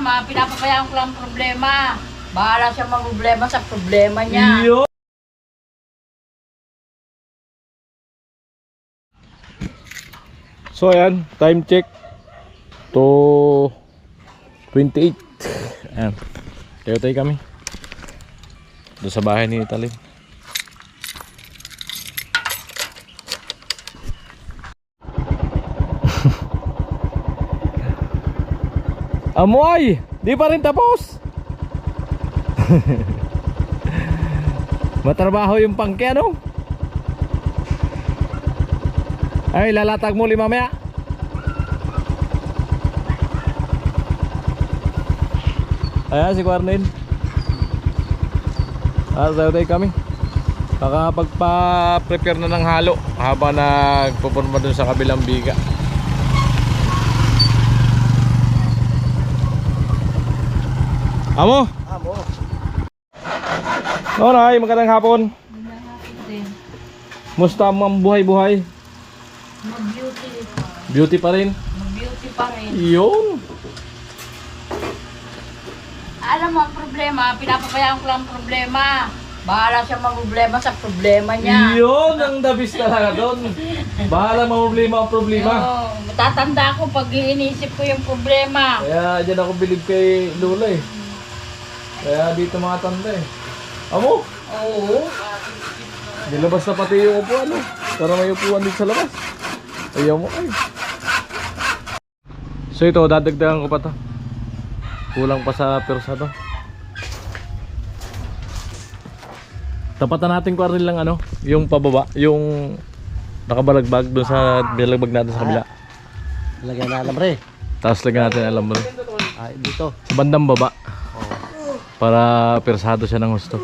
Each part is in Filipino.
problema, pinapabayaan ko lang problema. Bahala siya problema sa problema niya. Iyo. So ayan, time check to 28. Ayan, tayo kami doon sa bahay ni Talin. Amoy! Di pa rin tapos! Matrabaho yung pangke, ano? Ay, lalatag muli mamaya. Ayan si Quarnin. Tayo kami. Kakapagpa-prepare na ng halo habang nagpupunma dun sa kabilang biga. Amo? Amo. Noray, magandang hapon. Magandang hapon din. Musta ang buhay-buhay? Mag-beauty. Beauty pa rin? Mag-beauty pa rin. Yun. Alam mo ang problema, pinapabayaan ko lang problema. Bahala siya problema sa problema niya. Yun ang dabis talaga doon. Bahala problema ang problema. Matatanda ko pag iniisip ko yung problema. Kaya dyan ako bilib kay Lola eh. Kaya dito mga tanda eh. Amo? Oo. Nilabas na pati yung upuan, no? Para may upuan dito sa labas. Ayaw mo ay. So ito, dadagdagan ko pa to. Kulang pa sa persa to. Tapatan natin ko rin lang ano, yung pababa, yung nakabalagbag doon sa balagbag natin sa kabila. Lagyan na alambre. Tapos lagyan natin alam mo. Ay, dito. Sa bandang baba. Para persado siya ng gusto.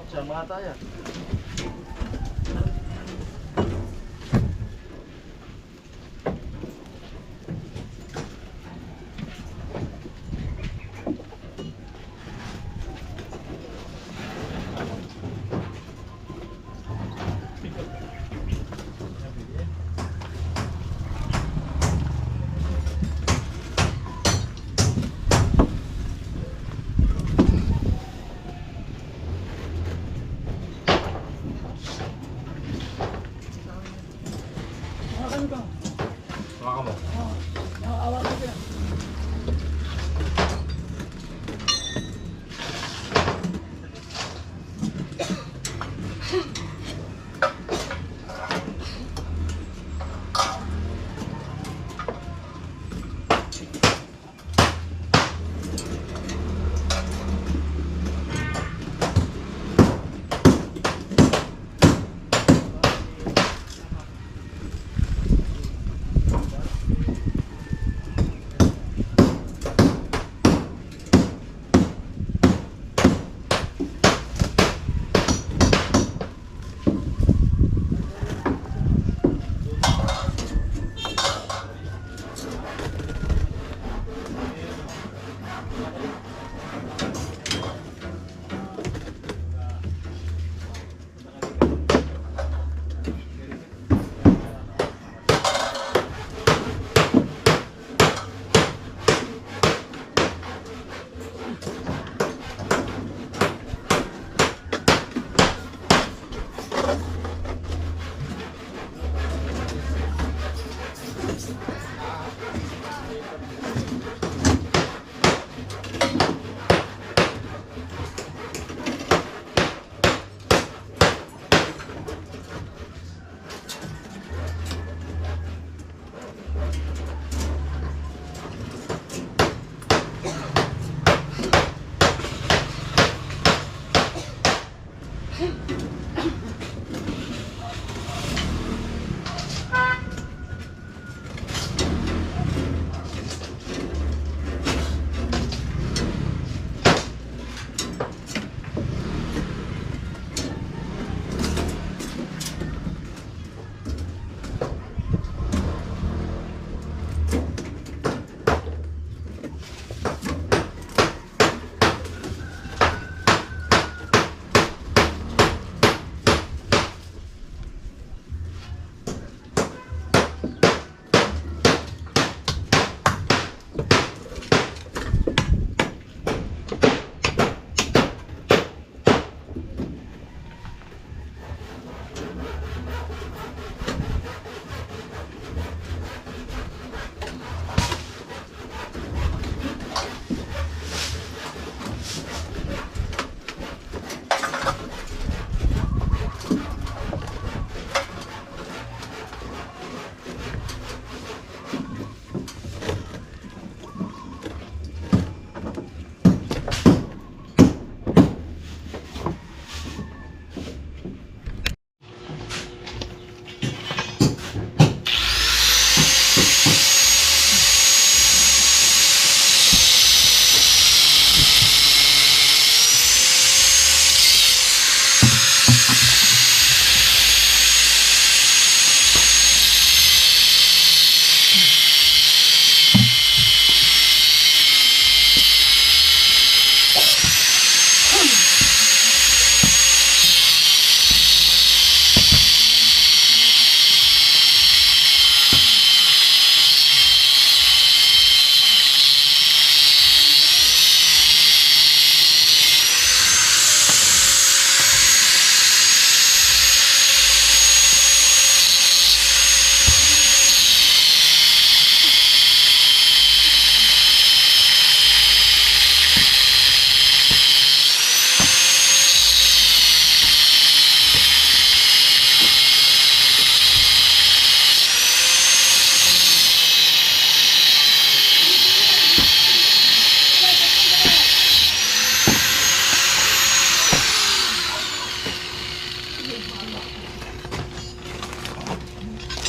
Sa mga tayo.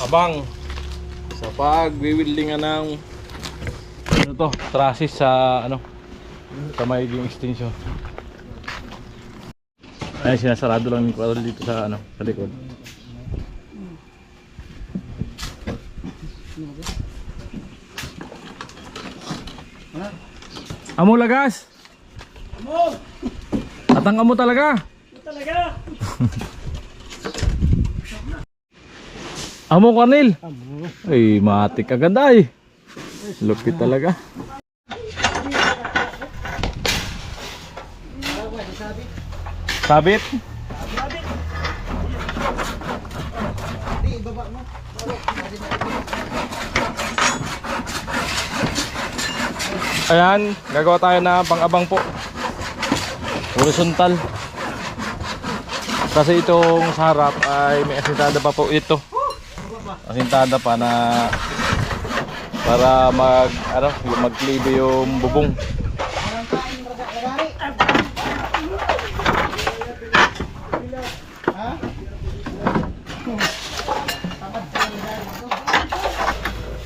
abang sa pagwiwildingan ng ano to, trusses sa ano, sa magiging extension. Ay, sinasarado lang ni Quarel dito sa ano, sa likod. Amo lagas. Amo. Atang amo talaga. Talaga. Amo Cornel. Amo. Ay, matik agad ay. Lupit talaga. Sabit. Ayan, gagawa tayo na pang-abang po. Horizontal. Kasi itong sa harap ay may asintada pa po ito. Asintada pa na para mag-klibe yung bubong.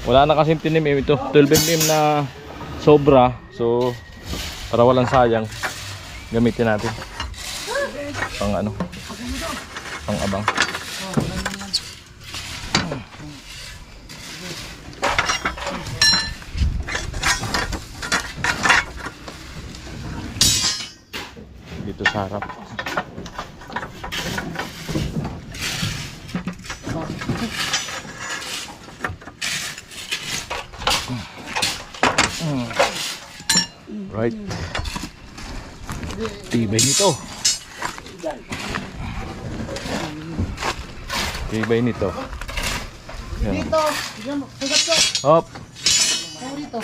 Wala na kasing tinim ito, 12 mm na sobra, so para walang sayang gamitin natin pang ano, pang abang. Dito sa harap. Right. Tibay nito. Tibay nito. Yan. Dito, sugat ko. Hop. Dito.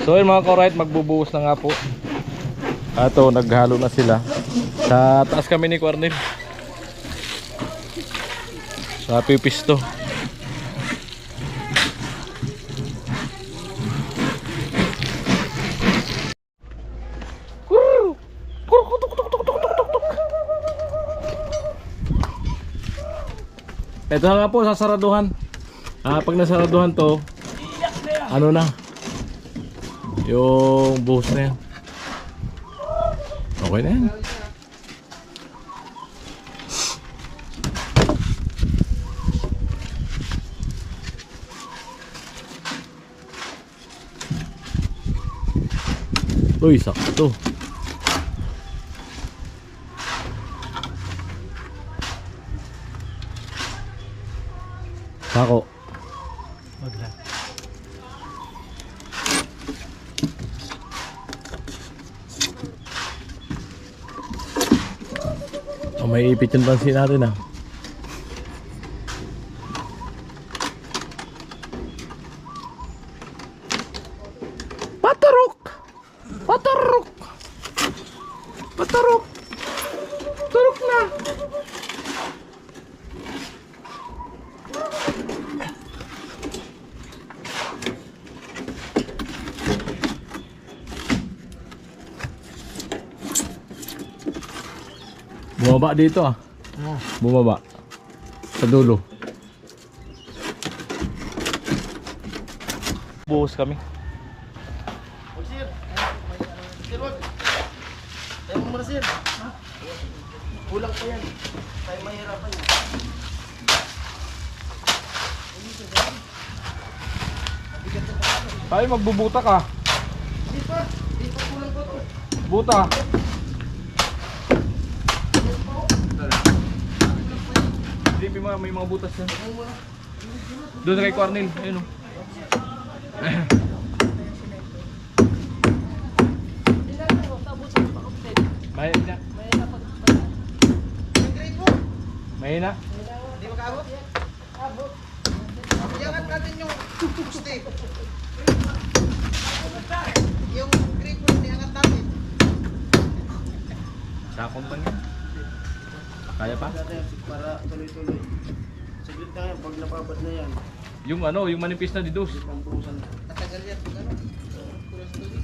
So yun mga ko-right, magbubuhos na nga po. Ato, naghalo na sila. Sa taas kami ni Cornel. Sa pipisto. Ito na nga po, sasaraduhan. Pag nasaraduhan to, ano na, yung buhos na yan. Okay na yan. Uy, sakto. Sako. Wagla. Oh, may ipit yung pansin natin ah. Patarok! Patarok! Patarok! Turok na! Bumaba dito ah. Bumaba. Sa dulo. Buhos kami. Sir, sir, wag. Tayo mo muna, sir. Kulang pa yan. Tayo mahirapan yan. Tayo magbubuta ka. Dito, dito kulang pa to. Buta. Hindi, may mga butas yan. Doon kay Cornel. Ayun o. Mahina. Mahina. Hindi makaabot? Abot. Iangat natin yung poste. Yung grip po, iangat natin. Sakon lang yan. Kaya pa? Para tuloy-tuloy. Saglit na yan, pag napabad na yan. Yung ano, yung manipis na didus. Pampusan. Tatagal yan pag ano. Tuloy-tuloy.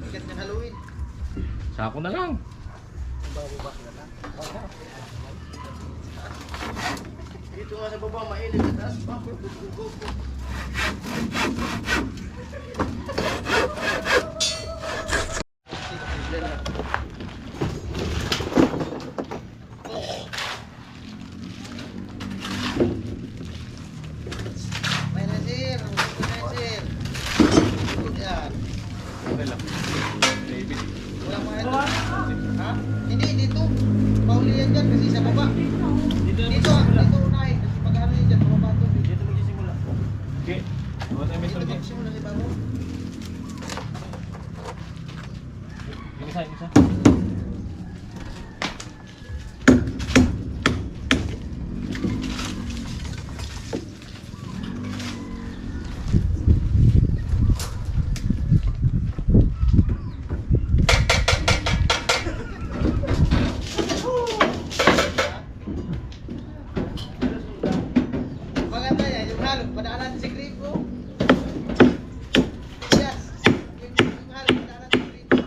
Pagkat ng Halloween. Sako na lang. Bababa na lang. Dito nga sa baba, mainit sa taas. May na sir, sir. Yan. Okay lang. David. Wala mo ito. Ha? Hindi, dito. Pauli yan dyan kasi sa baba. Dito unahin. Kasi pag-ano yan dyan, bumaba ito. Dito magsisimula. Okay. What time is Dito it? magsisimula sa ibabaw. Isa. Maganda yan, yung halog, padaanan sa gripo. Yes, yung halog, padaanan sa gripo.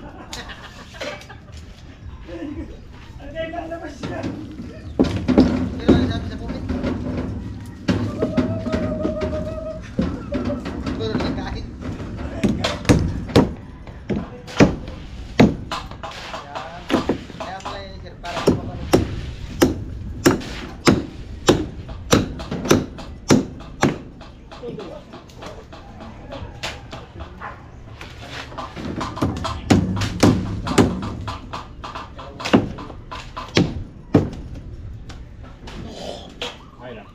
Pero ano sabi sa pumit? Siguro nagkain. Kaya pala yun, sir, para mapapanood. Ay lang.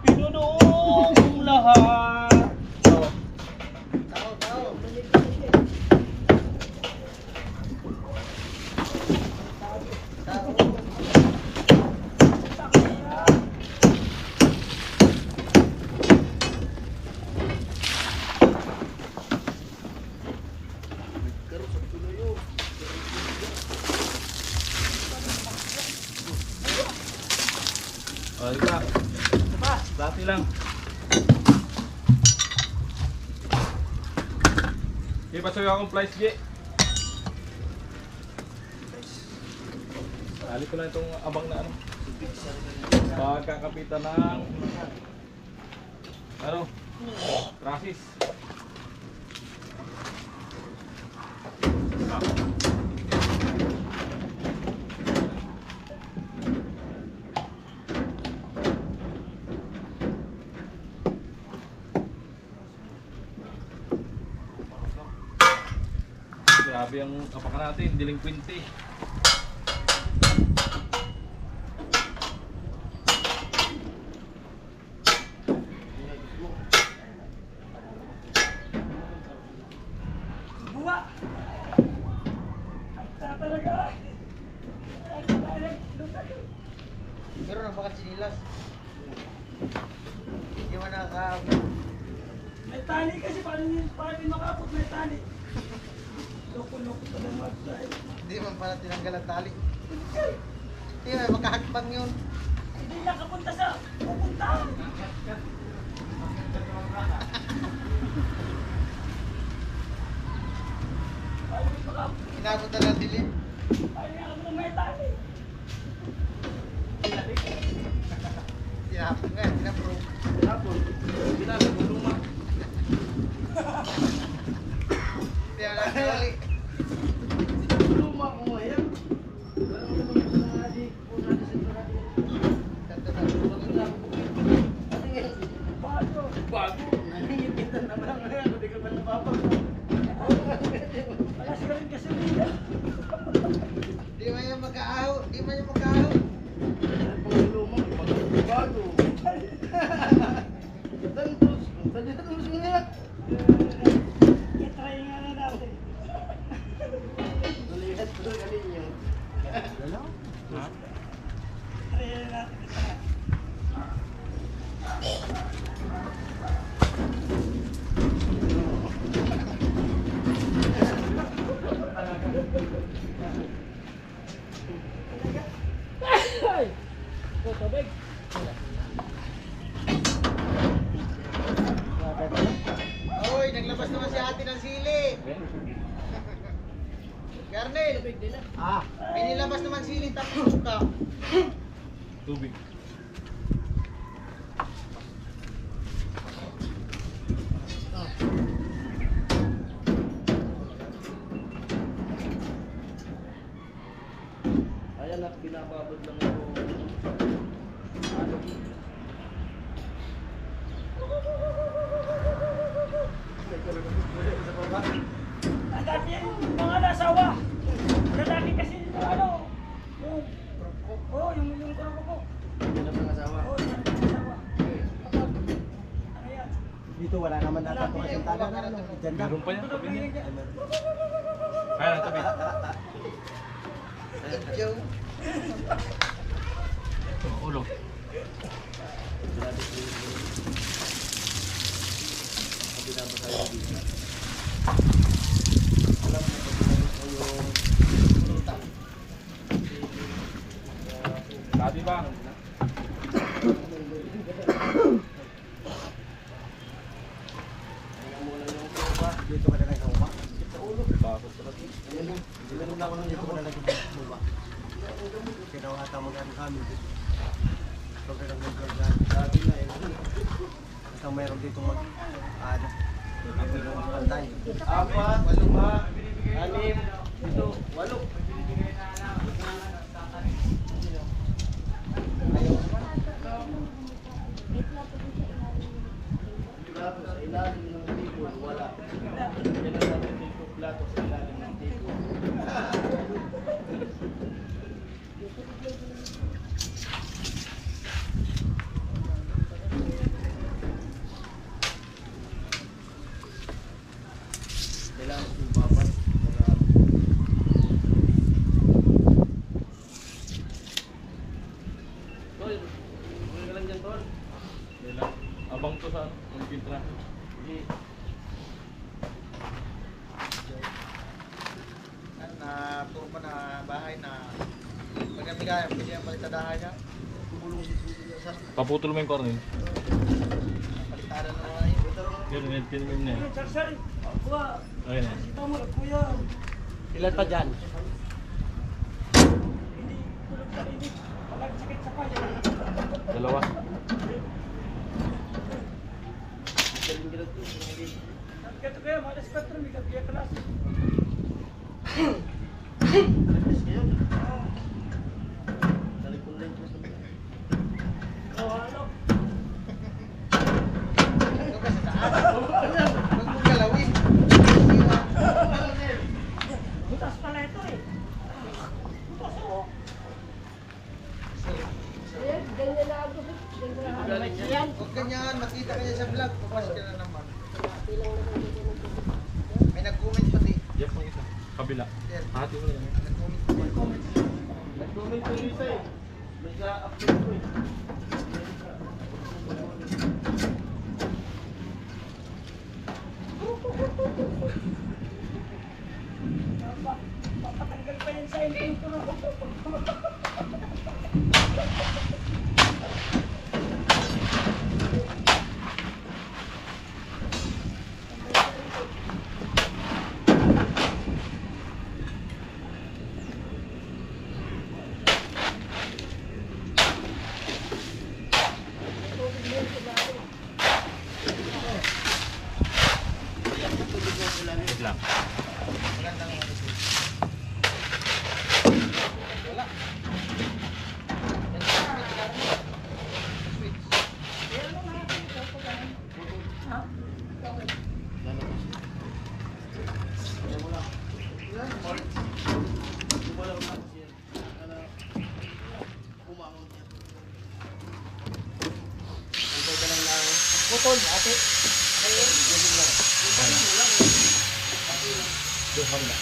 Pinuno ang lahat. Tao. Tao. O, isa. Dati lang. Okay, pasuyo akong flies, G. Tali ko lang itong abang na ano. Pagkakapitan ng ano? Trasis. Grabe ang apakan natin, delinquente. Buwa. Talaga. Pero nabakat sinilas. Hindi mo nakaka... May tali kasi paano makapot may tali. Loko-loko pa lang outside. Hindi man pala tinanggal ang tali. Hindi man, makahakbang yun. Hindi nakapunta sa pupunta. Inabot na lang dilim. Ayaw ako ng may tali. Tinapon nga, tinapon. Tapos, lumang. Tinapon tali. Lumang mo yan. Bago. Nangingitan naman ang ngayon. Hindi ka man napapag. Alas ka rin kasi nila. Di man yung magkaaho. Di man yung magkaaho. Lumang. Bago. Tantos. Tantos nga. I-try nga na natin. Tulihat ko galing yun. Try na natin. Ay! Tubig. Oy, naglabas naman si ate ng sili. Garnel! May nilabas naman sili tapos ka. Tubig. Ayan at binababad lang ako. Ano? Ang dami yan, mga nasawa. Lalaki kasi ano, yung, yung kuroko ko. Yan ang pangasawa. Oo, yung nasawa. Ano yan? Dito wala naman data ito kasi taga na ano. Diyan lang. Meron pa yan. Tulog Tabi na niya. yan dyan. Kaya na tabi. Joe. Ulo. Sabi ba? Dito ka na kayo ba? Bakit talaga? Dilalim na ako nung dito ko na lagi ba? Kinawa ata mag-ano kami. Ito ka lang mag-gagawin. Sabi na eh. Basta mayroon dito mag-ano. Ako yung mag-pantay. 4, 8, 6, 7, 8. Plato sa ilalim ng table, wala. Yan ang natin dito, plato sa ilalim ng table. Kailangan kong babat. Tol, huwag ka lang dyan, Tol. Kailan? Abang to sa ang pintra. Hindi. Na puro pa na bahay na magkabigay, pwede ang balik sa dahay niya. Gumulong sa Paputol mo yung cornel. paliktaran na naman yun. Yun, net pinimim na Ano, eh. Charsay? Kuya, Okay na. kita mo, kuya. Ilan pa dyan? Hindi, tulog sa init. Walang sakit sa paya. Dalawa. Nagkato kaya, malas 4, may kaya klase. Oh, ano? Huwag mong galawin. Butas pala ito eh. Butas oh. Huwag ganyan, makita ka niya sa vlog, papas ka na naman. May nag-comment pati. Yan pang isa. Kabila. Sir, Hati mo lang. nag-comment pati. Nag-comment ko isa eh. May sa-upload ko eh. Papatanggal pa yan sa inyo. Wait lang. Magandang ano ito. Wala. Yan sa switch, Carmen. Switch. Putol, ate. Doon kabila.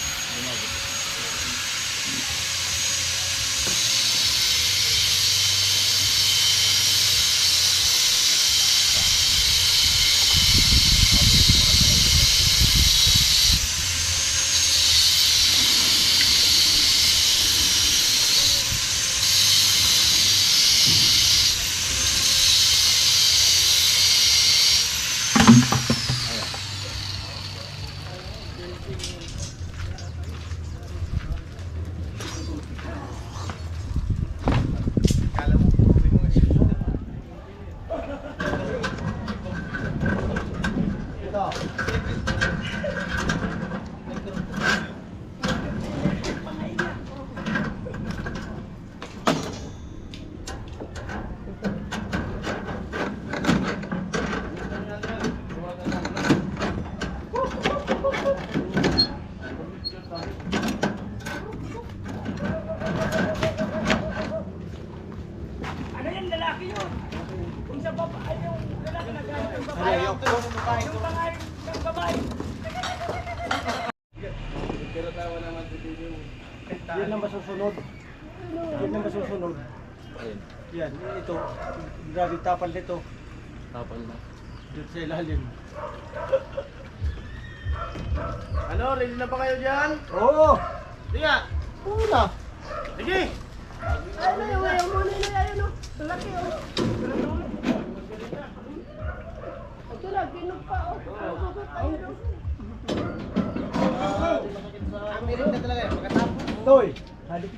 masusunod. Yan na masusunod. Ayun. Yan, ito. Grabe tapal nito. Tapal na. Dito sa ilalim. Ano, ready na ba kayo dyan? Oo! Sige nga. Una! Sige. Ang mirig na talaga yan. Pagkatapos. Toy! Halik.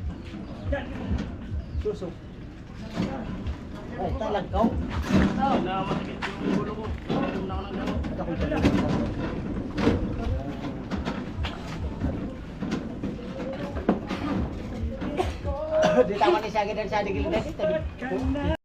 Susok. Ay, talagkaw. Na masakit yung ulo ko. Inom na ako ng gamot. At ako'y dyan. Di tama ni Sagi dan sa digil dati.